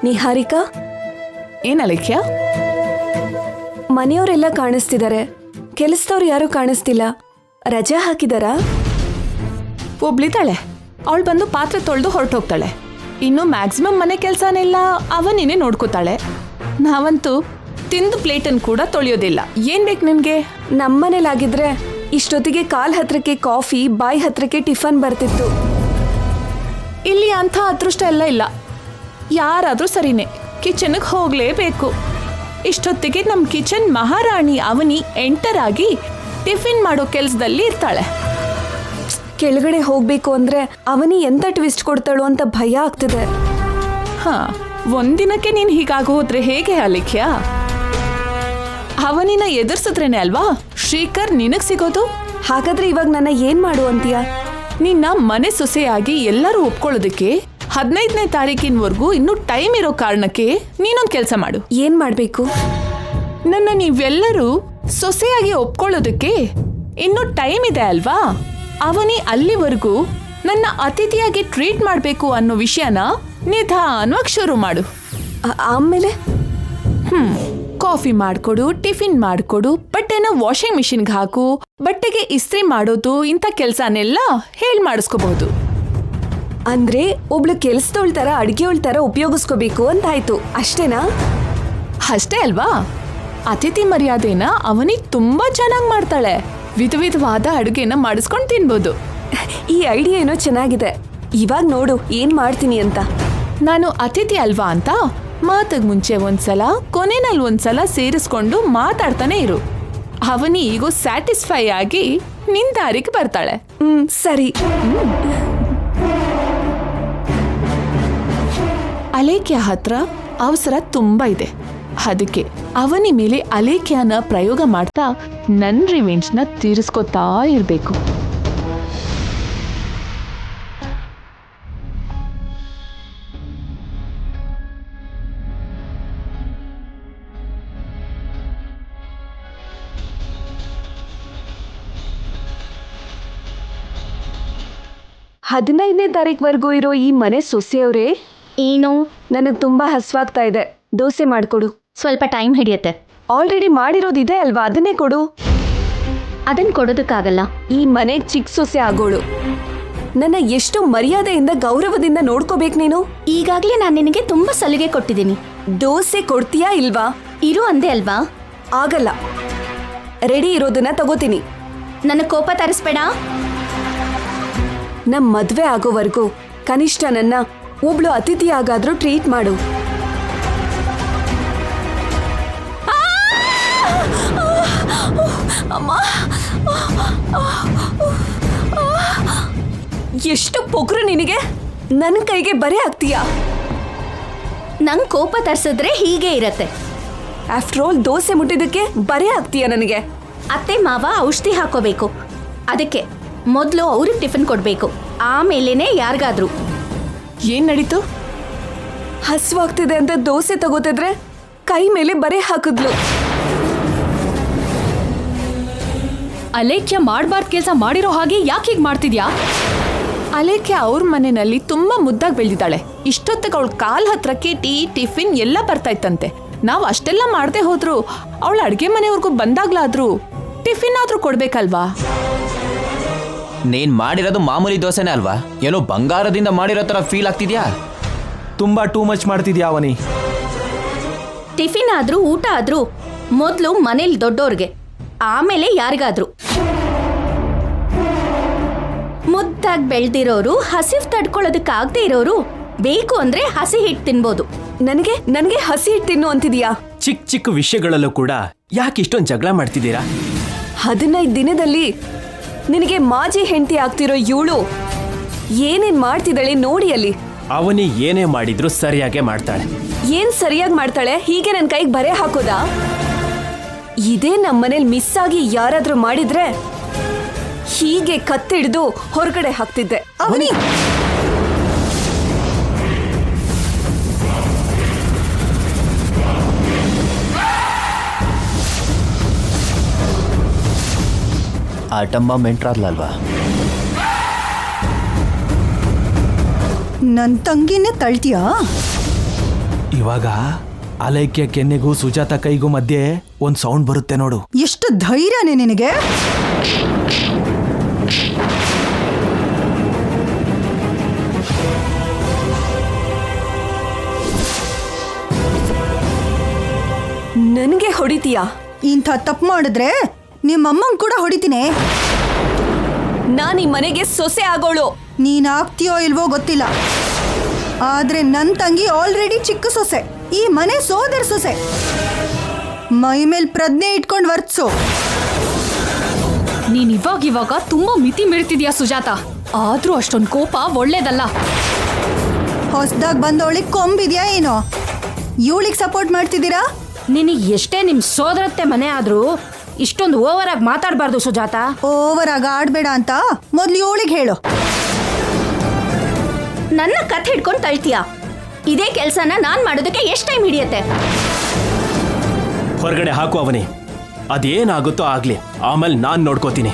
ನಿಹಾರಿಕಾ, ಏನಲೇಖ್ಯ? ಮನೆಯವರೆಲ್ಲ ಕಾಣಿಸ್ತಿದ್ದಾರೆ, ಕೆಲಸದವ್ರು ಯಾರು ಕಾಣಿಸ್ತಿಲ್ಲ. ರಜಾ ಹಾಕಿದಾರಾ? ಒಬ್ಳಿದ್ದಾಳೆ, ಅವಳು ಬಂದು ಪಾತ್ರೆ ತೊಳೆದು ಹೊರಟೋಗ್ತಾಳೆ. ಇನ್ನು ಮ್ಯಾಕ್ಸಿಮಮ್ ಮನೆ ಕೆಲಸನೆಲ್ಲ ಅವನಿನೇ ನೋಡ್ಕೋತಾಳೆ. ನಾವಂತೂ ತಿಂದು ಪ್ಲೇಟನ್ನು ಕೂಡ ತೊಳೆಯೋದಿಲ್ಲ. ಏನ್ ಬೇಕು ನಿನ್ಗೆ? ನಮ್ಮನೇಲಾಗಿದ್ರೆ ಇಷ್ಟೊತ್ತಿಗೆ ಕಾಲ್ ಹತ್ರಕ್ಕೆ ಕಾಫಿ, ಬಾಯಿ ಹತ್ರಕ್ಕೆ ಟಿಫನ್ ಬರ್ತಿತ್ತು. ಇಲ್ಲಿ ಅಂಥ ಅದೃಷ್ಟ ಎಲ್ಲ ಇಲ್ಲ. ಯಾರಾದರೂ ಸರಿನೇ, ಕಿಚನ್ಗೆ ಹೋಗಲೇಬೇಕು. ಇಷ್ಟೊತ್ತಿಗೆ ನಮ್ಮ ಕಿಚನ್ ಮಹಾರಾಣಿ ಅವನಿ ಎಂಟರ್ ಆಗಿ ಟಿಫಿನ್ ಮಾಡೋ ಕೆಲಸದಲ್ಲಿ ಇರ್ತಾಳೆ. ಕೆಳಗಡೆ ಹೋಗ್ಬೇಕು ಅಂದ್ರೆ ಅವನಿ ಎಂತ ಟ್ವಿಸ್ಟ್ ಕೊಡ್ತಾಳು ಅಂತ ಭಯ ಆಗ್ತಿದೆ. ಹಾ, ಒಂದಿನಕ್ಕೆ ನೀನು ಹೀಗಾಗಿ ಹೋದ್ರೆ ಹೇಗೆ ಅಲೇಖ್ಯ? ಅವನಿನ ಎದುರಿಸಿದ್ರೇನೆ ಅಲ್ವಾ ಶ್ರೀಕರ್ ನಿನಗ್ ಸಿಗೋದು. ಹಾಗಾದ್ರೆ ಇವಾಗ ನನ್ನ ಏನ್ ಮಾಡು ಅಂತೀಯ? ನಿನ್ನ ಮನೆ ಸೊಸೆಯಾಗಿ ಎಲ್ಲರೂ ಒಪ್ಕೊಳ್ಳೋದಕ್ಕೆ 15ನೇ ತಾರೀಕಿನವರೆಗೂ ಇನ್ನೂ ಟೈಮ್ ಇರೋ ಕಾರಣಕ್ಕೆ ನೀನೊಂದು ಕೆಲಸ ಮಾಡು. ಏನ್ ಮಾಡ್ಬೇಕು? ನನ್ನ ನೀವೆಲ್ಲರೂ ಸೊಸೆಯಾಗಿ ಒಪ್ಕೊಳ್ಳೋದಕ್ಕೆ ಇನ್ನೂ ಟೈಮ್ ಇದೆ ಅಲ್ವಾ? ಅವನಿ ಅಲ್ಲಿವರೆಗೂ ನನ್ನ ಅತಿಥಿಯಾಗಿ ಟ್ರೀಟ್ ಮಾಡಬೇಕು ಅನ್ನೋ ವಿಷಯನ ನಿಧಾನವಾಗಿ ಶುರು ಮಾಡು. ಆಮೇಲೆ ಕಾಫಿ ಮಾಡಿಕೊಡು, ಟಿಫಿನ್ ಮಾಡಿಕೊಡು, ಬಟ್ಟೆನ ವಾಷಿಂಗ್ ಮಿಷಿನ್ಗೆ ಹಾಕು, ಬಟ್ಟೆಗೆ ಇಸ್ತ್ರಿ ಮಾಡೋದು, ಇಂಥ ಕೆಲಸನೆಲ್ಲ ಹೇಳಿ ಮಾಡಿಸ್ಕೋಬಹುದು. ಅಂದ್ರೆ ಒಬ್ಳು ಕೆಲ್ಸದವಳ ತರ ಅಡ್ಗೆಯವಳ ತರ ಉಪಯೋಗಿಸ್ಕೋಬೇಕು ಅಂತಾಯ್ತು, ಅಷ್ಟೇನಾ? ಅಷ್ಟೇ ಅಲ್ವಾ? ಅತಿಥಿ ಮರ್ಯಾದೆನ ಅವನಿ ತುಂಬಾ ಚೆನ್ನಾಗಿ ಮಾಡ್ತಾಳೆ. ವಿಧ ವಿಧವಾದ ಅಡುಗೆನ ಮಾಡಿಸ್ಕೊಂಡು ತಿನ್ಬೋದು. ಈ ಐಡಿಯಾ ಏನೋ ಚೆನ್ನಾಗಿದೆ. ಇವಾಗ ನೋಡು ಏನ್ ಮಾಡ್ತೀನಿ ಅಂತ. ನಾನು ಅತಿಥಿ ಅಲ್ವಾ ಅಂತ ಮಾತಿಗೆ ಮುಂಚೆ ಒಂದ್ಸಲ, ಕೊನೆನಲ್ಲಿ ಒಂದ್ಸಲ ಸೇರಿಸ್ಕೊಂಡು ಮಾತಾಡ್ತಾನೆ ಇರು. ಅವನಿ ಈಗೋ ಸ್ಯಾಟಿಸ್ಫೈ ಆಗಿ ನಿನ್ ದಾರಿಗೆ ಬರ್ತಾಳೆ. ಸರಿ. ಅಲೇಖ್ಯ ಹತ್ರ ಅವಸರ ತುಂಬಾ ಇದೆ. ಅದಕ್ಕೆ ಅವನಿ ಮೇಲೆ ಅಲೇಖ್ಯನ ಪ್ರಯೋಗ ಮಾಡ್ತಾ ನನ್ ರಿವೆಂಜ್ನ ತೀರಿಸ್ಕೊತಾ ಇರ್ಬೇಕು. ಹದಿನೈದನೇ ತಾರೀಕ್ವರೆಗೂ ಇರೋ ಈ ಮನೆ ಸೊಸೆಯವರೇ. ಏನು? ನನಗೆ ತುಂಬಾ ಹಸ್ವಾಗ್ತಾ ಇದೆ. ದೋಸೆ ಮಾಡ್ಕೊಡು. ಸ್ವಲ್ಪ ಟೈಮ್ ಹಿಡಿಯುತ್ತೆ. ಆಲ್ರೆಡಿ ಮಾಡಿರೋದಿದೆ ಅಲ್ವಾ, ಅದನ್ನೇ ಕೊಡು. ಅದನ್ನ ಕೊಡೋದಕ್ಕಾಗಲ್ಲ. ಈ ಮನೆ ಚಿಕ್ಕ ಸೊಸೆ ಆಗೋಳು. ನನ್ನ ಎಷ್ಟು ಮರ್ಯಾದೆಯಿಂದ ಗೌರವದಿಂದ ನೋಡ್ಕೋಬೇಕು ನೀನು. ಈಗಾಗ್ಲೇ ನಾನು ನಿನಗೆ ತುಂಬಾ ಸಲಿಗೆ ಕೊಟ್ಟಿದ್ದೀನಿ. ದೋಸೆ ಕೊಡ್ತೀಯಾ ಇಲ್ವಾ? ಇರು ಅಂದೆ ಅಲ್ವಾ? ಆಗಲ್ಲ. ರೆಡಿ ಇರೋದನ್ನ ತಗೋತೀನಿ. ನನ್ನ ಕೋಪ ತರಿಸ್ಬೇಡ. ನಮ್ ಮದ್ವೆ ಆಗೋವರೆಗೂ ಕನಿಷ್ಠ ನನ್ನ ಒಬ್ಳು ಅತಿಥಿಯಾಗಾದ್ರೂ ಟ್ರೀಟ್ ಮಾಡು. ಎಷ್ಟು ಪೊಗ್ರು ನಿನಗೆ! ನನ್ನ ಕೈಗೆ ಬರೆ ಆಗ್ತೀಯಾ? ನಂಗೆ ಕೋಪ ತರಿಸಿದ್ರೆ ಹೀಗೆ ಇರತ್ತೆ. ಆಫ್ಟರ್ ಆಲ್ ದೋಸೆ ಮುಟ್ಟಿದ್ದಕ್ಕೆ ಬರೆ ಆಗ್ತೀಯಾ ನನಗೆ? ಅತ್ತೆ ಮಾವ ಔಷಧಿ ಹಾಕೋಬೇಕು. ಅದಕ್ಕೆ ಮೊದಲು ಅವ್ರಿಗೆ ಟಿಫಿನ್ ಕೊಡಬೇಕು, ಆಮೇಲೇನೆ ಯಾರಿಗಾದ್ರೂ. ಏನ್ ನಡೀತು? ಹಸುವಾಗ್ತಿದೆ ಅಂತ ದೋಸೆ ತಗೋತಿದ್ರೆ ಕೈ ಮೇಲೆ ಬರೆ ಹಾಕಿದ್ಲು. ಅಲೇಖ್ಯ ಮಾಡಬಾರ್ದು ಕೆಲಸ ಮಾಡಿರೋ ಹಾಗೆ ಯಾಕೆ ಹೀಗೆ ಮಾಡ್ತಿದ್ಯಾ? ಅಲೇಖ್ಯ ಅವ್ರ ಮನೆಯಲ್ಲಿ ತುಂಬಾ ಮುದ್ದಾಗಿ ಬೆಳೆದಿದ್ದಾಳೆ. ಇಷ್ಟೊತ್ತಿಗೆ ಅವಳ ಕಾಲ್ ಹತ್ರಕ್ಕೆ ಟೀ, ಟಿಫಿನ್ ಎಲ್ಲ ಬರ್ತಾ ಇತ್ತಂತೆ. ನಾವು ಅಷ್ಟೆಲ್ಲ ಮಾಡದೆ ಹೋದ್ರು ಅವಳ ಅಡುಗೆ ಮನೆಯವ್ರಿಗೂ ಬಂದಾಗ್ಲಾದ್ರೂ ಟಿಫಿನ್ ಆದ್ರೂ ಕೊಡ್ಬೇಕಲ್ವಾ? ನೀನ್ ಮಾಡಿರೋದು ಮಾಮೂಲಿ ದೋಸೆನೇ ಅಲ್ವಾ? ಏನೋ ಬಂಗಾರದಿಂದ ಮಾಡಿರೋ ತರ ಫೀಲ್ ಆಗ್ತಿದ್ಯಾ? ತುಂಬಾ ಟೂ ಮಚ್ ಮಾಡ್ತಿದ್ಯಾ ಅವನಿ. ಟಿಫಿನ್ ಆದ್ರೂ ಊಟ ಆದ್ರೂ ಮೊದಲು ಮನೇಲಿ ದೊಡ್ಡೋರ್ಗೆ, ಆಮೇಲೆ ಯಾರಿಗಾದ್ರೂ. ಮುದ್ದಾಗಿ ಬೆಳೆದಿರೋರು, ಹಸಿವು ತಡ್ಕೊಳ್ಳೋದಕ್ಕಾಗದೇ ಇರೋರು ಬೇಕು ಅಂದ್ರೆ ಹಸಿ ಹಿಟ್ಟು ತಿನ್ಬೋದು. ನನಗೆ ಹಸಿ ಹಿಟ್ಟು ತಿನ್ನು ಅಂತಿದ್ಯಾ? ಚಿಕ್ಕ ಚಿಕ್ಕ ವಿಷಯಗಳಲ್ಲೂ ಕೂಡ ಯಾಕೆ ಇಷ್ಟೊಂದು ಜಗಳ ಮಾಡ್ತಿದ್ದೀರಾ? 15 ದಿನದಲ್ಲಿ ನಿನಗೆ ಮಾಜಿ ಹೆಂಡತಿ ಆಗ್ತಿರೋ ಇವಳು ಏನೇನ್ ಮಾಡ್ತಿದ್ದಾಳೆ ನೋಡಿ ಅಲ್ಲಿ. ಅವನಿ ಏನೇ ಮಾಡಿದ್ರು ಸರಿಯಾಗೇ ಮಾಡ್ತಾಳೆ. ಏನ್ ಸರಿಯಾಗಿ ಮಾಡ್ತಾಳೆ? ಹೀಗೆ ನನ್ನ ಕೈಗೆ ಬರೆ ಹಾಕೋದಾ? ಇದೇ ನಮ್ಮನೇಲಿ ಮಿಸ್ ಆಗಿ ಯಾರಾದ್ರೂ ಮಾಡಿದ್ರೆ ಹೀಗೆ ಕತ್ತಿಡ್ದು ಹೊರಗಡೆ ಹಾಕ್ತಿದ್ದೆ. ಅವನಿ ಆಟಮ್ಮ ಮೆಂಟ್ರಾದ್ಲಲ್ವಾ? ನನ್ನ ತಂಗಿನೇ ತಳ್ತೀಯಾ? ಇವಾಗ ಅಲೈಕ್ಯ ಕೆನ್ನೆಗೂ ಸುಜಾತ ಕೈಗೂ ಮಧ್ಯೆ ಒಂದ್ ಸೌಂಡ್ ಬರುತ್ತೆ ನೋಡು. ಎಷ್ಟು ಧೈರ್ಯನೇ ನಿನಗೆ? ನನಗೆ ಹೊಡಿತೀಯಾ? ಇಂಥ ತಪ್ಪು ಮಾಡಿದ್ರೆ ನಿಮ್ಮಮ್ಮಂಗ್ ಕೂಡ ಹೊಡಿತೀನಿ. ನಾನು ಈ ಮನೆಗೆ ಸೊಸೆ ಆಗೋಳು. ನೀನ್ ಆಗ್ತೀಯೋ ಇಲ್ವೋ ಗೊತ್ತಿಲ್ಲ, ಆದ್ರೆ ನನ್ನ ತಂಗಿ ಆಲ್ರೆಡಿ ಚಿಕ್ಕ ಸೊಸೆ, ಈ ಮನೆ ಸೋದರ ಸೊಸೆ. ಮೈ ಮೇಲ್ ಪ್ರಜ್ಞೆ ಇಟ್ಕೊಂಡು ವರ್ತಿಸು. ನೀನ್ ಇವಾಗ ತುಂಬಾ ಮಿತಿ ಮೀರ್ತಿದ್ಯಾ ಸುಜಾತ. ಆದ್ರೂ ಅಷ್ಟೊಂದು ಕೋಪ ಒಳ್ಳೇದಲ್ಲ. ಹೊಸ್ದಾಗ್ ಬಂದವಳಿಗೆ ಕೊಂಬಿದ್ಯಾ ಏನೋ? ಇವಳಿಗೆ ಸಪೋರ್ಟ್ ಮಾಡ್ತಿದ್ದೀರಾ? ನಿನಗೆ ಎಷ್ಟೇ ನಿಮ್ಮ ಸೋದರತ್ತೆ ಮನೆ ಆದ್ರೂ ಇಷ್ಟೊಂದು ಓವರ್ ಆಗಿ ಮಾತಾಡಬಾರ್ದು ಸುಜಾತ. ಓವರ್ ಆಗಿ ಆಡ್ಬೇಡ ಅಂತ ಮೊದ್ಲು ಇವಳಿಗೆ ಹೇಳು. ನನ್ನ ಕಥೆ ಹಿಡ್ಕೊಂಡು ತಳ್ತೀಯ. ಇದೇ ಕೆಲಸನ ನಾನ್ ಮಾಡೋದಕ್ಕೆ ಎಷ್ಟು ಟೈಮ್ ಹಿಡಿಯತ್ತೆ? ಹೊರಗಡೆ ಹಾಕು ಅವನಿ. ಅದೇನಾಗುತ್ತೋ ಆಗ್ಲಿ, ಆಮೇಲೆ ನಾನ್ ನೋಡ್ಕೋತೀನಿ.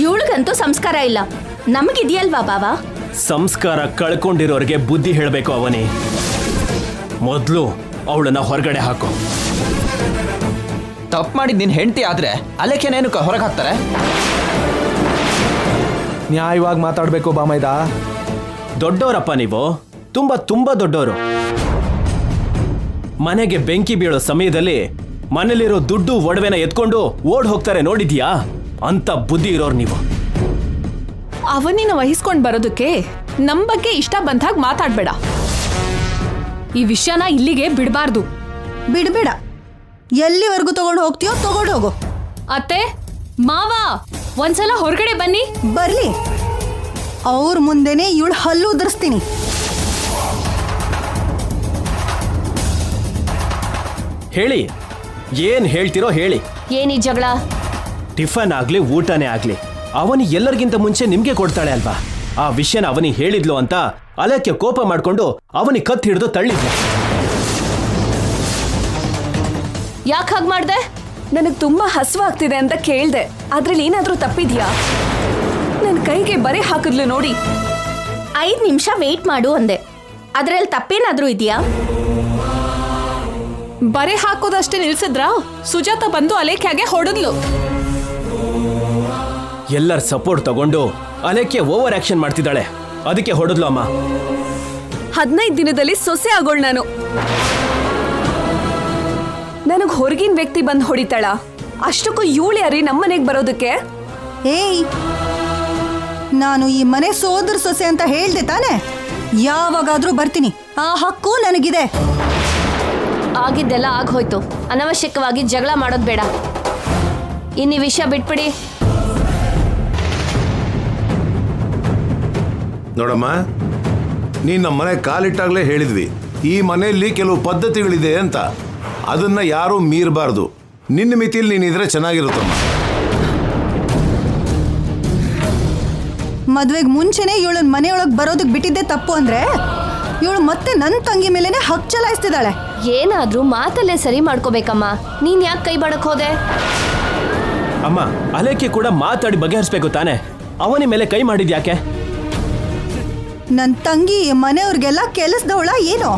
ಇವಳಿಗಂತೂ ಸಂಸ್ಕಾರ ಇಲ್ಲ, ನಮಗಿದೆಯಲ್ವಾ ಬಾವ? ಸಂಸ್ಕಾರ ಕಳ್ಕೊಂಡಿರೋರಿಗೆ ಬುದ್ಧಿ ಹೇಳಬೇಕು ಅವನಿ. ಮೊದಲು ಅವಳನ್ನ ಹೊರಗಡೆ ಹಾಕು. ತಪ್ಪು ಮಾಡಿದ್ ನಿನ್ ಹೆಂಡತಿ ಆದ್ರೆ ಅಲೆಕ್ಯನೇನು ಹೊರಗೆ ಹಾಕ್ತಾರೆ? ನ್ಯಾಯವಾಗಿ ಮಾತಾಡ್ಬೇಕು ಬಾಮೈದ. ದೊಡ್ಡವರಪ್ಪ ನೀವು, ತುಂಬಾ ತುಂಬಾ ದೊಡ್ಡವರು. ಮನೆಗೆ ಬೆಂಕಿ ಬೀಳೋ ಸಮಯದಲ್ಲಿ ಮನೇಲಿರೋ ದುಡ್ಡು ಒಡವೆನ ಎತ್ಕೊಂಡು ಓಡ್ ಹೋಗ್ತಾರೆ ನೋಡಿದ್ಯಾ? ಅಂತ ಬುದ್ಧಿ ಇರೋರು ನೀವು. ಅವನಿನ ವಹಿಸ್ಕೊಂಡ್ ಬರೋದಕ್ಕೆ ನಮ್ ಬಗ್ಗೆ ಇಷ್ಟ ಬಂದಾಗ ಮಾತಾಡ್ಬೇಡ. ಈ ವಿಷಯನ ಇಲ್ಲಿಗೆ ಬಿಡಬಾರ್ದು. ಬಿಡ್ಬೇಡ. ಎಲ್ಲಿವರೆಗೂ ತಗೊಂಡು ಹೋಗ್ತೀಯೋ ತಗೊಂಡು ಹೋಗು. ಅತ್ತೆ, ಮಾವ, ಒಂದ್ಸಲ ಹೊರಗಡೆ ಬನ್ನಿ. ಬರ್ಲಿ, ಅವ್ರ ಮುಂದೆನೆ ಇವಳು ಹಲ್ಲು ಉದುರಿಸ್ತೀನಿ. ಹೇಳಿ, ಏನ್ ಹೇಳ್ತಿರೋ ಹೇಳಿ. ಏನಿ ಜಗಳ? ಟಿಫನ್ ಆಗ್ಲಿ ಊಟನೇ ಆಗ್ಲಿ ಅವನಿ ಎಲ್ಲರಿಗಿಂತ ಮುಂಚೆ ನಿಮ್ಗೆ ಕೊಡ್ತಾಳೆ ಅಲ್ವಾ? ಆ ವಿಷಯನ ಅವನಿ ಹೇಳಿದ್ಲು ಅಂತ ಅಲಕ್ಕೆ ಕೋಪ ಮಾಡ್ಕೊಂಡು ಅವನಿ ಕತ್ ಹಿಡಿದು ತಳ್ಳಿದ್ಲು. ಯಾಕೆ ಹಾಗೆ ಮಾಡ್ದೆ? ನನಗೆ ತುಂಬಾ ಹಸುವಾಗ್ತಿದೆ ಅಂತ ಕೇಳ್ದೆ. ಅದ್ರಲ್ಲಿ ಏನಾದ್ರೂ ತಪ್ಪಿದ್ಯಾ? ನನ್ನ ಕೈಗೆ ಬರೆ ಹಾಕಿದ್ಲು ನೋಡಿ. 5 ನಿಮಿಷ ವೇಟ್ ಮಾಡು ಅಂದೆ, ಅದ್ರಲ್ಲಿ ತಪ್ಪೇನಾದ್ರೂ ಇದೆಯಾ? ಬರೆ ಹಾಕೋದಷ್ಟೇ ನಿಲ್ಸಿದ್ರ ಸುಜಾತ ಬಂದು ಅಲೇಖ್ಯಾಗೆ ಹೊಡೆದ್ಲು. ಎಲ್ಲರ ಸಪೋರ್ಟ್ ತಗೊಂಡು ಅಲಕ್ಕೆ ಓವರ್ ಆಕ್ಷನ್ ಮಾಡ್ತಿದ್ದಾಳೆ, ಅದಕ್ಕೆ ಹೊಡೆದ್ಲು ಅಮ್ಮ. 15 ದಿನದಲ್ಲಿ ಸೊಸೆ ಆಗೋಳು ನಾನು. ನನಗ್ ಹೊರಗಿನ ವ್ಯಕ್ತಿ ಬಂದು ಹೊಡಿತಾಳ, ಅಷ್ಟಕ್ಕೂ ಇವಳು ಯಾರಿ ನಮ್ಮನೆಗೆ ಬರೋದಕ್ಕೆ? ಏಯ್, ನಾನು ಈ ಮನೆ ಸೋದರ ಸೊಸೆ ಅಂತ ಹೇಳ್ದೆ ತಾನೆ? ಯಾವಾಗಾದ್ರೂ ಬರ್ತೀನಿ, ಆ ಹಕ್ಕು ನನಗಿದೆ. ಆಗಿದ್ದೆಲ್ಲ ಆಗೋಯ್ತು, ಅನವಶ್ಯಕವಾಗಿ ಜಗಳ ಮಾಡೋದು ಬೇಡ. ಇನ್ನು ಈ ವಿಷಯ ಬಿಟ್ಬಿಡಿ. ನೋಡಮ್ಮ, ನೀನು ನಮ್ಮ ಮನೆ ಕಾಲಿಟ್ಟಾಗಲೇ ಹೇಳಿದ್ವಿ, ಈ ಮನೆಯಲ್ಲಿ ಕೆಲವು ಪದ್ಧತಿಗಳಿದೆ ಅಂತ. ಅದನ್ನ ಯಾರೂ ಮೀರಬಾರ್ದು. ನಿನ್ನ ಮಿತಿಯಲ್ಲಿ ನೀನಿದ್ರೆ ಚೆನ್ನಾಗಿರುತ್ತಮ್ಮ. ಮದ್ವೆಗೆ ಮುಂಚೆನೆ ಇವಳನ್ನ ಮನೆಯೊಳಗೆ ಬರೋದಕ್ಕೆ ಬಿಟ್ಟಿದ್ದೆ ತಪ್ಪು ಅಂದ್ರೆ ಇವಳು ಮತ್ತೆ ನನ್ನ ತಂಗಿ ಮೇಲೆನೆ ಹಕ್ ಚಲಾಯಿಸ್ತಿದ್ದಾಳೆ. ಏನಾದ್ರೂ ಮಾತಲ್ಲೇ ಸರಿ ಮಾಡ್ಕೋಬೇಕಮ್ಮ. ನೀನ್ ಯಾಕೆ ಕೈ ಬಾಡಕ್ ಹೋದೆ? ಅಮ್ಮ, ಅಲಕ್ಕೆ ಕೂಡ ಮಾತಾಡಿ ಬಗೆಹರಿಸ್ಬೇಕು ತಾನೆ. ಅವನಿ ಮೇಲೆ ಕೈ ಮಾಡಿದ್ಯಾಕೆ? ನನ್ನ ತಂಗಿ ಮನೆಯವ್ರಿಗೆಲ್ಲ ಕೆಲಸದವಳ ಏನೋ?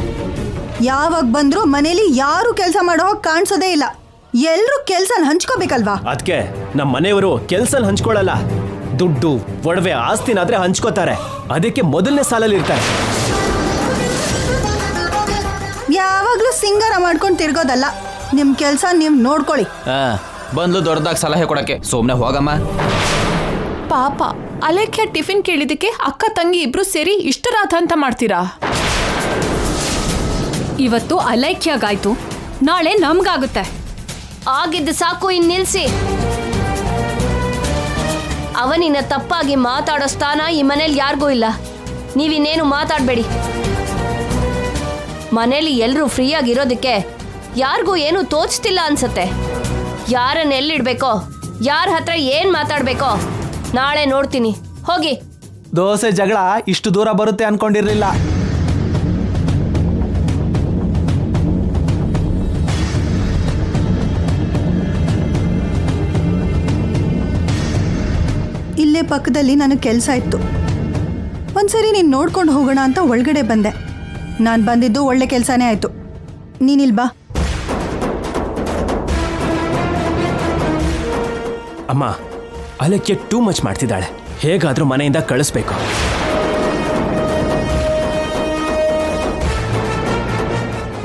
ಯಾವಾಗ ಬಂದ್ರು ಮನೇಲಿ ಯಾರು ಕೆಲಸ ಮಾಡೋ ಕಾಣಿಸೋದೇ ಇಲ್ಲ. ಎಲ್ರು ಕೆಲ್ಸನ ಹಂಚ್ಕೋಬೇಕಲ್ವಾ? ಅದಕ್ಕೆ ನಮ್ಮ ಮನೆಯವರು ಕೆಲ್ಸನ ಹಂಚ್ಕೊಳ್ಳಲ್ಲ, ದುಡ್ಡು ಒಡವೆ ಆಸ್ತಿನಾದ್ರೆ ಹಂಚ್ಕೋತಾರೆ. ಅದಕ್ಕೆ ಮೊದಲನೇ ಸಾಲಲ್ಲಿ ಇರ್ತಾರೆ. ಯಾವಾಗ್ಲೂ ಸಿಂಗಾರ ಮಾಡ್ಕೊಂಡು ತಿರ್ಗೋದಲ್ಲ. ನಿಮ್ ಕೆಲ್ಸ ನೀವ್ ನೋಡ್ಕೊಳ್ಳಿ. ಬಂದ್ಲು ದೊಡ್ಡದಾಗಿ ಸಲಹೆ ಕೊಡಕ್ಕೆ. ಸುಮ್ನೆ ಹೋಗಮ್ಮ. ಪಾಪ ಅಲೇಖ್ಯ ಟಿಫಿನ್ ಕೇಳಿದಕ್ಕೆ ಅಕ್ಕ ತಂಗಿ ಇಬ್ರು ಸೇರಿ ಇಷ್ಟು ರಾತ ಅಂತ ಮಾಡ್ತೀರಾ? ಇವತ್ತು ಅಲೈಕ್ಯಾಗಾಯ್ತು, ನಾಳೆ ನಮ್ಗಾಗುತ್ತೆ. ಆಗಿದ್ದು ಸಾಕು, ಇನ್ ನಿಲ್ಸಿ. ಅವನಿನ ತಪ್ಪಾಗಿ ಮಾತಾಡೋ ಸ್ಥಾನ ಈ ಮನೇಲಿ ಯಾರಿಗೂ ಇಲ್ಲ. ನೀವಿನ್ನೇನು ಮಾತಾಡಬೇಡಿ. ಮನೇಲಿ ಎಲ್ಲರೂ ಫ್ರೀಯಾಗಿರೋದಕ್ಕೆ ಯಾರಿಗೂ ಏನು ತೋಚ್ತಿಲ್ಲ ಅನ್ಸತ್ತೆ. ಯಾರನ್ನ ಎಲ್ಲಿಡ್ಬೇಕೋ, ಯಾರ ಹತ್ರ ಏನ್ ಮಾತಾಡ್ಬೇಕೋ ನಾಳೆ ನೋಡ್ತೀನಿ. ಹೋಗಿ. ದೋಸೆ ಜಗಳ ಇಷ್ಟು ದೂರ ಬರುತ್ತೆ ಅನ್ಕೊಂಡಿರ್ಲಿಲ್ಲ. ಇಲ್ಲೇ ಪಕ್ಕದಲ್ಲಿ ನನಗೆ ಕೆಲಸ ಇತ್ತು. ಒಂದ್ಸರಿ ನೀನು ನೋಡ್ಕೊಂಡು ಹೋಗೋಣ ಅಂತ ಒಳಗಡೆ ಬಂದೆ. ನಾನು ಬಂದಿದ್ದು ಒಳ್ಳೆ ಕೆಲಸನೇ ಆಯಿತು. ನೀನಿಲ್ ಬಾ. ಅಮ್ಮ, ಅಲಕ್ಯ ಟೂ ಮಚ್ ಮಾಡ್ತಿದ್ದಾಳೆ. ಹೇಗಾದ್ರೂ ಮನೆಯಿಂದ ಕಳಿಸ್ಬೇಕು.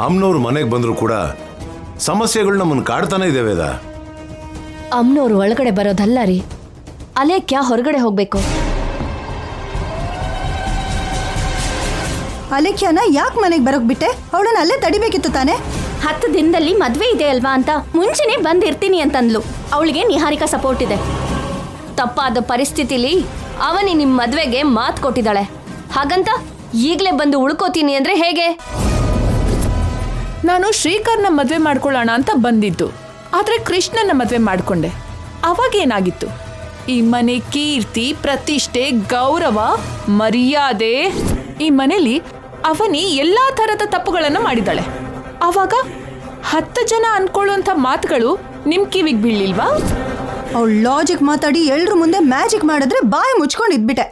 ಅಮ್ಮನವ್ರು ಮನೆಗೆ ಬಂದರೂ ಕೂಡ ಸಮಸ್ಯೆಗಳು ನಮ್ಮನ್ನು ಕಾಡ್ತಾನೆ ಇದೆ ವೇದ. ಅಮ್ಮನವ್ರು ಒಳಗಡೆ ಬರೋದಲ್ಲ ರೀ, ಅಲೇಖ್ಯ ಹೊರಗಡೆ ಹೋಗ್ಬೇಕು. ಅಲೇಖ್ಯನ ಯಾಕೆ ಮನೆಗೆ ಬರೋಕ್ ಬಿಟ್ಟೆ? ಅವಳನ್ನ ಅಲ್ಲೇ ತಡಿಬೇಕಿತ್ತು ತಾನೆ. 10 ದಿನದಲ್ಲಿ ಮದ್ವೆ ಇದೆ ಅಲ್ವಾ ಅಂತ ಮುಂಚೆನೆ ಬಂದಿರ್ತೀನಿ ಅಂತಂದ್ಲು. ಅವಳಿಗೆ ನಿಹಾರಿಕಾ ಸಪೋರ್ಟ್ ಇದೆ. ತಪ್ಪಾದ ಪರಿಸ್ಥಿತಿಲಿ ಅವನಿ ನಿಮ್ ಮದ್ವೆಗೆ ಮಾತು ಕೊಟ್ಟಿದ್ದಾಳೆ. ಹಾಗಂತ ಈಗ್ಲೇ ಬಂದು ಉಳ್ಕೋತೀನಿ ಅಂದ್ರೆ ಹೇಗೆ? ನಾನು ಶ್ರೀಕರ್ನ ಮದ್ವೆ ಮಾಡ್ಕೊಳ್ಳೋಣ ಅಂತ ಬಂದಿದ್ದು, ಆದ್ರೆ ಕೃಷ್ಣನ ಮದ್ವೆ ಮಾಡ್ಕೊಂಡೆ. ಅವಾಗೇನಾಗಿತ್ತು? ಈ ಮನೆ ಕೀರ್ತಿ, ಪ್ರತಿಷ್ಠೆ, ಗೌರವ, ಮರ್ಯಾದೆ, ಈ ಮನೇಲಿ ಅವನಿ ಎಲ್ಲಾ ತರದ ತಪ್ಪುಗಳನ್ನು ಮಾಡಿದಾಳೆ. ಅವಾಗ 10 ಜನ ಅನ್ಕೊಳ್ಳುವಂಥ ಮಾತುಗಳು ನಿಮ್ ಕಿವಿಗೆ ಬೀಳಿಲ್ವಾ? ಅವಳು ಲಾಜಿಕ್ ಮಾತಾಡಿ ಎಲ್ರ ಮುಂದೆ ಮ್ಯಾಜಿಕ್ ಮಾಡಿದ್ರೆ ಬಾಯಿ ಮುಚ್ಕೊಂಡು ಇದ್ಬಿಟ್ಟೆ.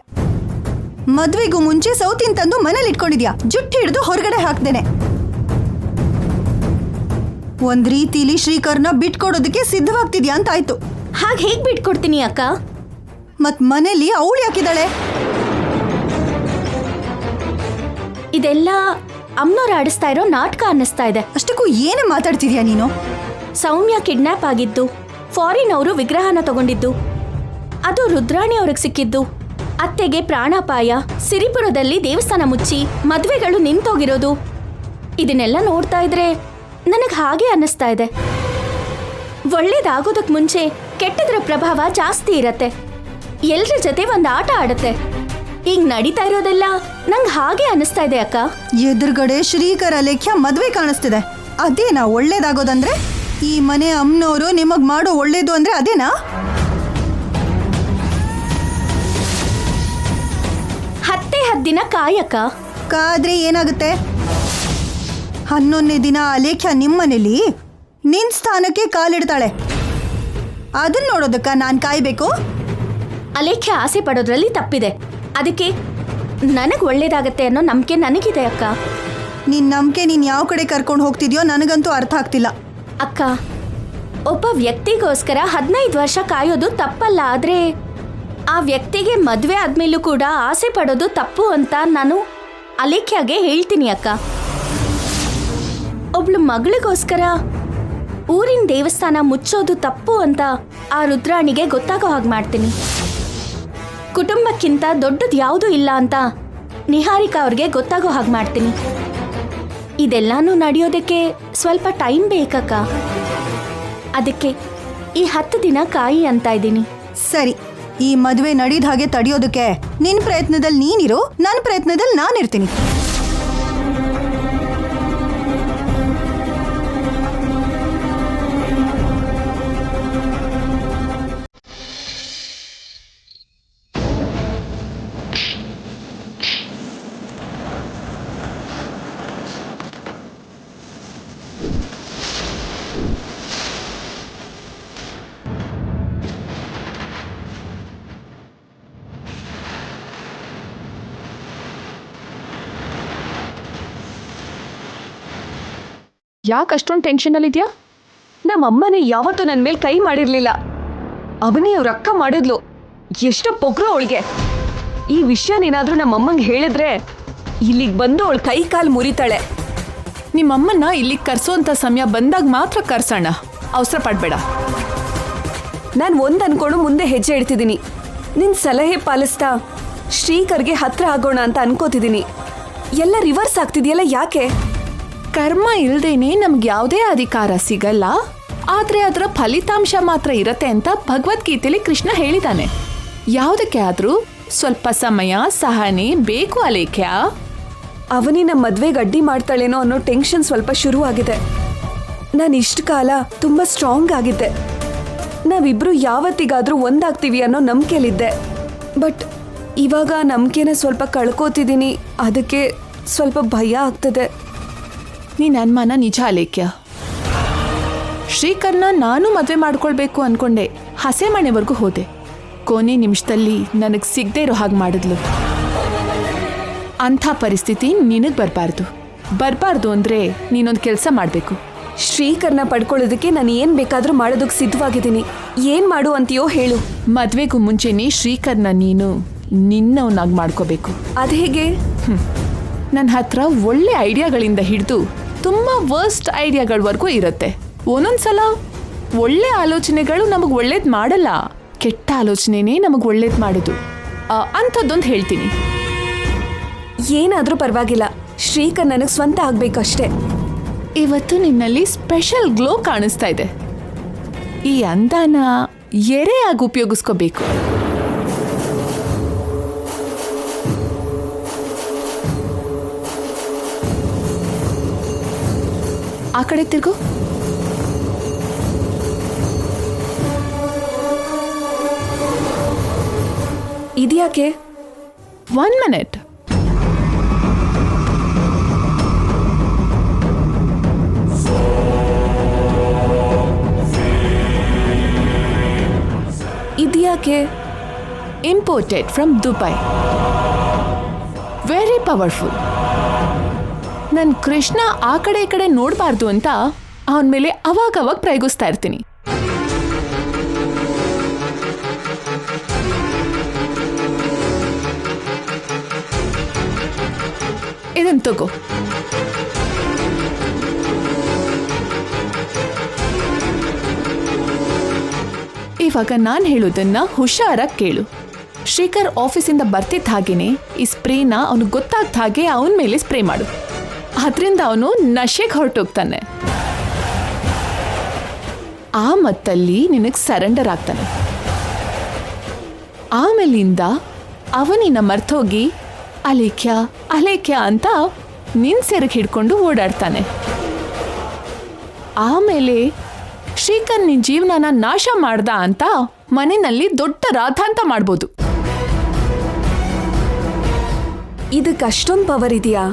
ಮದ್ವೆಗೂ ಮುಂಚೆ ಸೌತಿನ್ ತಂದು ಮನೇಲಿ ಇಟ್ಕೊಂಡಿದ್ಯಾ, ಜುಟ್ಟು ಹಿಡಿದು ಹೊರಗಡೆ ಹಾಕ್ದೇನೆ. ಒಂದ್ ರೀತಿಲಿ ಶ್ರೀಕರ್ನ ಬಿಟ್ಕೊಡೋದಕ್ಕೆ ಸಿದ್ಧವಾಗ್ತಿದ್ಯಾ ಅಂತ ಆಯ್ತು. ಹಾಗೆ ಹೇಗ್ ಬಿಟ್ಕೊಡ್ತೀನಿ ಅಕ್ಕ? ಮತ್ ಮನೇಲಿ ಅವಳು ಯಾಕಿದ್ದಾಳೆ? ಇದೆಲ್ಲ ಅಮ್ಮನವ್ರು ಆಡಿಸ್ತಾ ಇರೋ ನಾಟಕ ಅನ್ನಿಸ್ತಾ ಇದೆ. ಅಷ್ಟಕ್ಕೂ ಏನೇ ಮಾತಾಡ್ತಿದ್ಯಾ ನೀನು? ಸೌಮ್ಯ ಕಿಡ್ನಾಪ್ ಆಗಿದ್ದು, ಫಾರಿನ್ ಅವರು ವಿಗ್ರಹನ ತಗೊಂಡಿದ್ದು, ಅದು ರುದ್ರಾಣಿ ಅವ್ರಿಗೆ ಸಿಕ್ಕಿದ್ದು, ಅತ್ತೆಗೆ ಪ್ರಾಣಾಪಾಯ, ಸಿರಿಪುರದಲ್ಲಿ ದೇವಸ್ಥಾನ ಮುಚ್ಚಿ ಮದ್ವೆಗಳು ನಿಂತೋಗಿರೋದು, ಇದನ್ನೆಲ್ಲ ನೋಡ್ತಾ ಇದ್ರೆ ನನಗೆ ಹಾಗೆ ಅನ್ನಿಸ್ತಾ ಇದೆ. ಒಳ್ಳೇದಾಗೋದಕ್ ಮುಂಚೆ ಕೆಟ್ಟದ್ರ ಪ್ರಭಾವ ಜಾಸ್ತಿ ಇರತ್ತೆ. ಎಲ್ರ ಜೊತೆ ಒಂದು ಆಟ ಆಡತ್ತೆ. ಈಗ ನಡೀತಾ ಇರೋದೆಲ್ಲ ನಂಗೆ ಹಾಗೆ ಅನ್ನಿಸ್ತಾ ಇದೆ ಅಕ್ಕ. ಎದುರುಗಡೆ ಶ್ರೀಕರ್ ಅಲೇಖ್ಯ ಮದ್ವೆ ಕಾಣಿಸ್ತಿದೆ. ಅದೇನಾ ಒಳ್ಳೇದಾಗೋದಂದ್ರೆ? ಈ ಮನೆ ಅಮ್ಮನವರು ನಿಮಗ್ ಮಾಡೋ ಒಳ್ಳೇದು ಅಂದ್ರೆ ಅದೇನಾ? ಹತ್ತೇ 10 ದಿನ ಕಾಯಕ್ಕ. ಕಾದ್ರೆ ಏನಾಗುತ್ತೆ? 11ನೇ ದಿನ ಅಲೇಖ್ಯ ನಿಮ್ಮನೇಲಿ ನಿನ್ ಸ್ಥಾನಕ್ಕೆ ಕಾಲಿಡ್ತಾಳೆ. ಅದನ್ನ ನೋಡೋದಕ್ಕ ನಾನ್ ಕಾಯ್ಬೇಕು? ಅಲೇಖ್ಯ ಆಸೆ ಪಡೋದ್ರಲ್ಲಿ ತಪ್ಪಿದೆ. ಅದಕ್ಕೆ ನನಗೆ ಒಳ್ಳೇದಾಗತ್ತೆ ಅನ್ನೋ ನಂಬಿಕೆ ನನಗಿದೆ ಅಕ್ಕ. ನಿನ್ ನಂಬಿಕೆ ನೀನ್ ಯಾವ ಕಡೆ ಕರ್ಕೊಂಡು ಹೋಗ್ತಿದ್ಯೋ ನನಗಂತೂ ಅರ್ಥ ಆಗ್ತಿಲ್ಲ. ಅಕ್ಕ, ಒಬ್ಬ ವ್ಯಕ್ತಿಗೋಸ್ಕರ 15 ವರ್ಷ ಕಾಯೋದು ತಪ್ಪಲ್ಲ. ಆದ್ರೆ ಆ ವ್ಯಕ್ತಿಗೆ ಮದುವೆ ಆದ್ಮೇಲೂ ಕೂಡ ಆಸೆ ಪಡೋದು ತಪ್ಪು ಅಂತ ನಾನು ಅಲೇಖ್ಯಾಗೆ ಹೇಳ್ತೀನಿ ಅಕ್ಕ. ಒಬ್ಳು ಮಗಳಿಗೋಸ್ಕರ ಊರಿನ ದೇವಸ್ಥಾನ ಮುಚ್ಚೋದು ತಪ್ಪು ಅಂತ ಆ ರುದ್ರಾಣಿಗೆ ಗೊತ್ತಾಗೋ ಹಾಗೆ ಮಾಡ್ತೀನಿ. ಕುಟುಂಬಕ್ಕಿಂತ ದೊಡ್ಡದು ಯಾವುದೂ ಇಲ್ಲ ಅಂತ ನಿಹಾರಿಕಾ ಅವ್ರಿಗೆ ಗೊತ್ತಾಗೋ ಹಾಗೆ ಮಾಡ್ತೀನಿ. ಇದೆಲ್ಲಾನು ನಡೆಯೋದಕ್ಕೆ ಸ್ವಲ್ಪ ಟೈಮ್ ಬೇಕಕ್ಕ. ಅದಕ್ಕೆ ಈ 10 ದಿನ ಕಾಯಿ ಅಂತ ಇದ್ದೀನಿ. ಸರಿ, ಈ ಮದುವೆ ನಡೀದ ಹಾಗೆ ತಡೆಯೋದಕ್ಕೆ ನಿನ್ ಪ್ರಯತ್ನದಲ್ಲಿ ನೀನಿರು, ನನ್ನ ಪ್ರಯತ್ನದಲ್ಲಿ ನಾನಿರ್ತೀನಿ. ಯಾಕೆ ಅಷ್ಟೊಂದು ಟೆನ್ಷನಲ್ಲಿ ಇದೆಯಾ? ನಮ್ಮಮ್ಮನೇ ಯಾವತ್ತೂ ನನ್ನ ಮೇಲೆ ಕೈ ಮಾಡಿರ್ಲಿಲ್ಲ. ಅವನೇ ಅವ್ರ ಅಕ್ಕ ಮಾಡಿದ್ಲು. ಎಷ್ಟು ಪೊಗ್ರು ಅವಳಿಗೆ. ಈ ವಿಷಯನೇನಾದ್ರೂ ನಮ್ಮಮ್ಮಂಗೆ ಹೇಳಿದ್ರೆ ಇಲ್ಲಿಗೆ ಬಂದು ಅವಳು ಕೈ ಕಾಲು ಮುರಿತಾಳೆ. ನಿಮ್ಮಮ್ಮನ್ನ ಇಲ್ಲಿಗೆ ಕರ್ಸೋಂಥ ಸಮಯ ಬಂದಾಗ ಮಾತ್ರ ಕರ್ಸೋಣ, ಅವಸರ ಪಡಬೇಡ. ನಾನು ಒಂದು ಅನ್ಕೊಂಡು ಮುಂದೆ ಹೆಜ್ಜೆ ಇಡ್ತಿದ್ದೀನಿ. ನಿನ್ನ ಸಲಹೆ ಪಾಲಿಸ್ತಾ ಶ್ರೀಕರ್ಗೆ ಹತ್ರ ಆಗೋಣ ಅಂತ ಅನ್ಕೋತಿದ್ದೀನಿ. ಎಲ್ಲ ರಿವರ್ಸ್ ಆಗ್ತಿದೆಯಲ್ಲ, ಯಾಕೆ? ಕರ್ಮ ಇಲ್ದೇನೆ ನಮ್ಗೆ ಯಾವುದೇ ಅಧಿಕಾರ ಸಿಗಲ್ಲ, ಆದ್ರೆ ಅದರ ಫಲಿತಾಂಶ ಮಾತ್ರ ಇರತ್ತೆ ಅಂತ ಭಗವದ್ಗೀತೆಯಲ್ಲಿ ಕೃಷ್ಣ ಹೇಳಿದಾನೆ. ಯಾವುದಕ್ಕೆ ಆದ್ರೂ ಸ್ವಲ್ಪ ಸಮಯ, ಸಹನೆ ಬೇಕು ಅಲೇಖ್ಯ. ಅವನಿ ನಮ್ಮ ಮದ್ವೆಗೆ ಅಡ್ಡಿ ಮಾಡ್ತಾಳೇನೋ ಅನ್ನೋ ಟೆನ್ಷನ್ ಸ್ವಲ್ಪ ಶುರು ಆಗಿದೆ. ನಾನು ಇಷ್ಟು ಕಾಲ ತುಂಬ ಸ್ಟ್ರಾಂಗ್ ಆಗಿದ್ದೆ. ನಾವಿಬ್ರು ಯಾವತ್ತಿಗಾದ್ರೂ ಒಂದಾಗ್ತೀವಿ ಅನ್ನೋ ನಂಬಿಕೆಯಲ್ಲಿದ್ದೆ. ಬಟ್ ಇವಾಗ ನಂಬಿಕೆನ ಸ್ವಲ್ಪ ಕಳ್ಕೋತಿದ್ದೀನಿ. ಅದಕ್ಕೆ ಸ್ವಲ್ಪ ಭಯ ಆಗ್ತದೆ. ನೀನ್ ಅನುಮಾನ ನಿಜ ಅಲೇಖ್ಯ. ಶ್ರೀಕರ್ನ ನಾನು ಮದುವೆ ಮಾಡ್ಕೊಳ್ಬೇಕು ಅನ್ಕೊಂಡೆ. ಹಸೆ ಮನೆವರೆಗೂ ಹೋದೆ. ಕೊನೆ ನಿಮಿಷದಲ್ಲಿ ನನಗೆ ಸಿಗದೆ ಇರೋ ಹಾಗೆ ಮಾಡಿದ್ಲು. ಅಂಥ ಪರಿಸ್ಥಿತಿ ನಿನಗೆ ಬರಬಾರ್ದು ಅಂದರೆ ನೀನೊಂದು ಕೆಲಸ ಮಾಡಬೇಕು. ಶ್ರೀಕರ್ನ ಪಡ್ಕೊಳ್ಳೋದಕ್ಕೆ ನಾನು ಏನ್ ಬೇಕಾದ್ರೂ ಮಾಡೋದಕ್ಕೆ ಸಿದ್ಧವಾಗಿದ್ದೀನಿ. ಏನ್ ಮಾಡು ಅಂತೀಯೋ ಹೇಳು. ಮದುವೆಗೂ ಮುಂಚೆನೇ ಶ್ರೀಕರ್ನ ನೀನು ನಿನ್ನವನಾಗಿ ಮಾಡ್ಕೋಬೇಕು. ಅದು ಹೇಗೆ? ನನ್ನ ಹತ್ರ ಒಳ್ಳೆ ಐಡಿಯಾಗಳಿಂದ ಹಿಡಿದು ತುಂಬ ವರ್ಸ್ಟ್ ಐಡಿಯಾಗಳವರೆಗೂ ಇರುತ್ತೆ. ಒಂದೊಂದ್ಸಲ ಒಳ್ಳೆ ಆಲೋಚನೆಗಳು ನಮಗೆ ಒಳ್ಳೇದು ಮಾಡಲ್ಲ, ಕೆಟ್ಟ ಆಲೋಚನೆನೇ ನಮಗೆ ಒಳ್ಳೇದು ಮಾಡೋದು. ಅಂಥದ್ದೊಂದು ಹೇಳ್ತೀನಿ. ಏನಾದ್ರೂ ಪರವಾಗಿಲ್ಲ, ಶ್ರೀಕರ್ ನನಗೆ ಸ್ವಂತ ಆಗ್ಬೇಕಷ್ಟೇ. ಇವತ್ತು ನಿನ್ನಲ್ಲಿ ಸ್ಪೆಷಲ್ ಗ್ಲೋ ಕಾಣಿಸ್ತಾ ಇದೆ. ಈ ಅಂದಾನ ಎರೆಯಾಗಿ ಉಪಯೋಗಿಸ್ಕೋಬೇಕು. ಆ ಕಡೆ ತಿರ್ಗು. ಇದ್ಯಾಕೆ? 1 minute. ಇದ್ಯಾಕೆ? Imported from Dubai. Very powerful. ನನ್ನ ಕೃಷ್ಣ ಆ ಕಡೆ ಈ ಕಡೆ ನೋಡಬಾರ್ದು ಅಂತ ಅವನ ಮೇಲೆ ಅವಾಗವಾಗ ಪ್ರಯೋಗಿಸ್ತಾ ಇರ್ತೀನಿ. ಇದನ್ನು ತಗೋ. ಇವಾಗ ನಾನು ಹೇಳೋದನ್ನ ಹುಷಾರಾಗಿ ಕೇಳು. ಶ್ರೀಕರ್ ಆಫೀಸಿಂದ ಬರ್ತಿದ್ದ ಹಾಗೇನೆ ಈ ಸ್ಪ್ರೇನ ಅವನಿಗೆ ಗೊತ್ತಾಗ್ದ ಹಾಗೆ ಅವನ ಮೇಲೆ ಸ್ಪ್ರೇ ಮಾಡು. ಅದರಿಂದ ಅವನು ನಶೆಗೆ ಹೊರಟೋಗ್ತಾನೆ. ಆ ಮತ್ತಲ್ಲಿ ನಿನಗೆ ಸರೆಂಡರ್ ಆಗ್ತಾನೆ. ಆಮೇಲಿಂದ ಅವನಿನ ಮರ್ತೋಗಿ ಅಲೇಖ್ಯ ಅಂತ ನಿನ್ ಸೆರಗ್ ಹಿಡ್ಕೊಂಡು ಓಡಾಡ್ತಾನೆ. ಆಮೇಲೆ ಶ್ರೀಕರ್ ನಿನ್ ಜೀವನನ ನಾಶ ಮಾಡ್ದ ಅಂತ ಮನೆಯಲ್ಲಿ ದೊಡ್ಡ ರಾಧಾಂತ ಮಾಡ್ಬೋದು. ಇದಕ್ಕೆ ಅಷ್ಟೊಂದು ಪವರ್ ಇದೆಯಾ?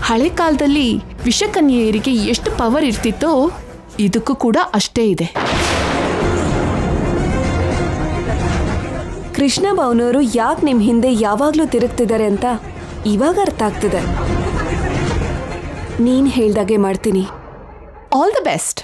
ಹಳೆ ಕಾಲದಲ್ಲಿ ವಿಷಕನ್ಯೆಯರಿಗೆ ಎಷ್ಟು ಪವರ್ ಇರ್ತಿತ್ತೋ ಇದಕ್ಕೂ ಕೂಡ ಅಷ್ಟೇ ಇದೆ. ಕೃಷ್ಣ ಭವನವರು ಯಾಕೆ ನಿಮ್ಮ ಹಿಂದೆ ಯಾವಾಗಲೂ ತಿರುಗ್ತಿದ್ದಾರೆ ಅಂತ ಇವಾಗ ಅರ್ಥ ಆಗ್ತಿದೆ. ನೀನು ಹೇಳ್ದಾಗೆ ಮಾಡ್ತೀನಿ. All the best.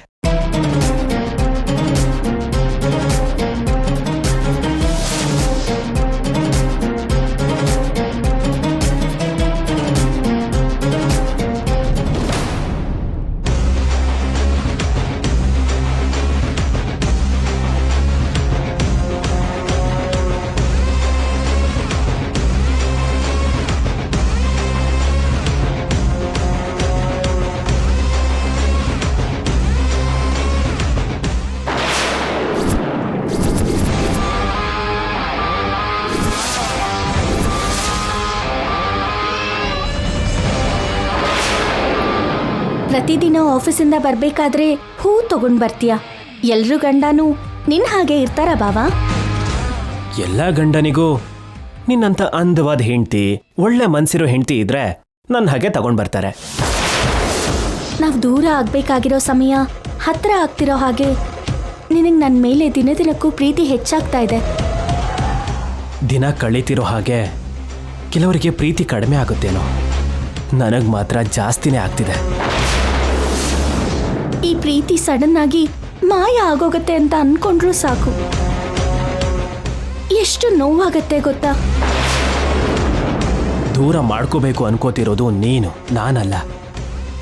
ಪ್ರತಿದಿನ ಆಫೀಸಿಂದ ಬರ್ಬೇಕಾದ್ರೆ ಹೂ ತಗೊಂಡ್ ಬರ್ತೀಯ. ಎಲ್ರೂ ಗಂಡನೂ ನಿನ್ ಹಾಗೆ ಇರ್ತಾರ ಬಾವಾ? ಎಲ್ಲ ಗಂಡನಿಗೂ ನಿನ್ನಂತ ಅಂದವಾದ ಹೆಂಡ್ತಿ, ಒಳ್ಳೆ ಮನ್ಸಿರೋ ಹೆಂಡ್ತಿ ಇದ್ರೆ ನನ್ನ ಹಾಗೆ ತಗೊಂಡ್ ಬರ್ತಾರೆ. ನಾವ್ ದೂರ ಆಗ್ಬೇಕಾಗಿರೋ ಸಮಯ ಹತ್ರ ಆಗ್ತಿರೋ ಹಾಗೆ ನಿನಗ್ ನನ್ನ ಮೇಲೆ ದಿನದಿನಕ್ಕೂ ಪ್ರೀತಿ ಹೆಚ್ಚಾಗ್ತಾ ಇದೆ. ದಿನ ಕಳೀತಿರೋ ಹಾಗೆ ಕೆಲವರಿಗೆ ಪ್ರೀತಿ ಕಡಿಮೆ ಆಗುತ್ತೇನೋ, ನನಗ್ ಮಾತ್ರ ಜಾಸ್ತಿನೇ ಆಗ್ತಿದೆ. ಈ ಪ್ರೀತಿ ಸಡನ್ ಆಗಿ ಮಾಯ ಆಗೋಗತ್ತೆ ಅಂತ ಅನ್ಕೊಂಡ್ರೂ ಸಾಕು. ಎಷ್ಟು ನೋವಾಗತ್ತೆ ಗೊತ್ತಾ? ದೂರ ಮಾಡ್ಕೋಬೇಕು ಅನ್ಕೋತಿರೋದು ನೀನು, ನಾನಲ್ಲ.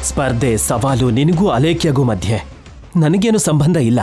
ಸ್ಪರ್ಧೆ, ಸವಾಲು ನಿನಗೂ ಅಲೇಖ್ಯಗೂ ಮಧ್ಯೆ ನನಗೇನು ಸಂಬಂಧ ಇಲ್ಲ.